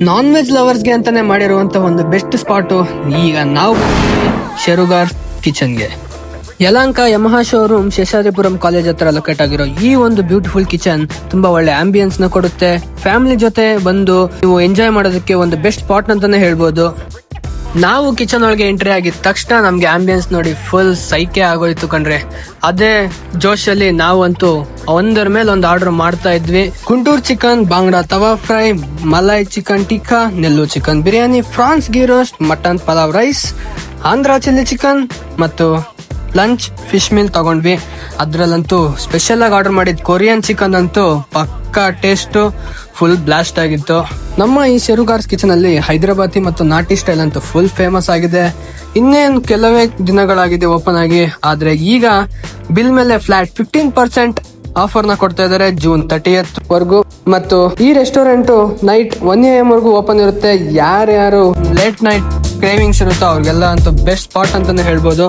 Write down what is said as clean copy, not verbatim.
Non veg ಲವರ್ಸ್ಗೆ ಅಂತಾನೆ ಮಾಡಿರುವಂತ ಒಂದು ಬೆಸ್ಟ್ ಸ್ಪಾಟ್. ಈಗ ನಾವು ಶೆರುಗಾರ್ ಕಿಚನ್ಗೆ. Yelahanka Yamaha showroom Seshadripuram college ಹತ್ರ ಲೊಕೇಟ್ ಆಗಿರೋ ಈ ಒಂದು ಬ್ಯೂಟಿಫುಲ್ ಕಿಚನ್ ತುಂಬಾ ಒಳ್ಳೆ ಆಂಬಿಯನ್ಸ್ ನ ಕೊಡುತ್ತೆ. ಫ್ಯಾಮಿಲಿ ಜೊತೆ ಬಂದು ನೀವು ಎಂಜಾಯ್ ಮಾಡೋದಕ್ಕೆ ಒಂದು ಬೆಸ್ಟ್ ಸ್ಪಾಟ್ ಅಂತಾನೆ ಹೇಳ್ಬೋದು. ನಾವು ಕಿಚನ್ ಒಳಗೆ ಎಂಟ್ರಿ ಆಗಿದ ತಕ್ಷಣ ನಮ್ಗೆ ಆಂಬಿಯನ್ಸ್ ನೋಡಿ ಫುಲ್ ಸೈಕೆ ಆಗೋಯ್ತು ಕಣ್ರೆ. ಅದೇ ಜೋಶಲ್ಲಿ ನಾವಂತೂ ಒಂದರ ಮೇಲೆ ಒಂದು ಆರ್ಡರ್ ಮಾಡ್ತಾ ಇದ್ವಿ. Guntur chicken, bangda tawa fry, malai chicken tikka, Nellore chicken biryani, prawns ghee roast, mutton pulao rice, Andhra chilli chicken ಮತ್ತು ಲಂಚ್ ಫಿಶ್ ಮೀಲ್ ತಗೊಂಡ್ವಿ. ಅದ್ರಲ್ಲಂತೂ ಸ್ಪೆಷಲ್ ಆಗಿ ಆರ್ಡರ್ ಮಾಡಿದ್ ಕೊರಿಯನ್ ಚಿಕನ್ ಅಂತೂ ಪಕ್ಕಾ ಟೇಸ್ಟ್, ಫುಲ್ ಬ್ಲಾಸ್ಟ್ ಆಗಿತ್ತು. ನಮ್ಮ ಈ ಶೆರುಗಾರ್ಸ್ ಕಿಚನ್ ಅಲ್ಲಿ ಹೈದರಾಬಾದಿ ಮತ್ತು ನಾಟಿ ಸ್ಟೈಲ್ ಅಂತೂ ಫುಲ್ ಫೇಮಸ್ ಆಗಿದೆ. ಇನ್ನೇನು ಕೆಲವೇ ದಿನಗಳಾಗಿದೆ ಓಪನ್ ಆಗಿ, ಆದ್ರೆ ಈಗ ಬಿಲ್ ಮೇಲೆ ಫ್ಲಾಟ್ 15% ಆಫರ್ ನ ಕೊಡ್ತಾ ಇದಾರೆ ಜೂನ್ 30th ವರೆಗೂ. ಮತ್ತು ಈ ರೆಸ್ಟೋರೆಂಟ್ ನೈಟ್ 1 AM ವರೆಗೂ ಓಪನ್ ಇರುತ್ತೆ. ಯಾರ್ಯಾರು ಲೇಟ್ ನೈಟ್ ಕ್ರೇವಿಂಗ್ಸ್ ಇರುತ್ತೋ ಅವ್ರಿಗೆಲ್ಲ ಅಂತೂ ಬೆಸ್ಟ್ ಸ್ಪಾಟ್ ಅಂತಾನೆ ಹೇಳ್ಬೋದು.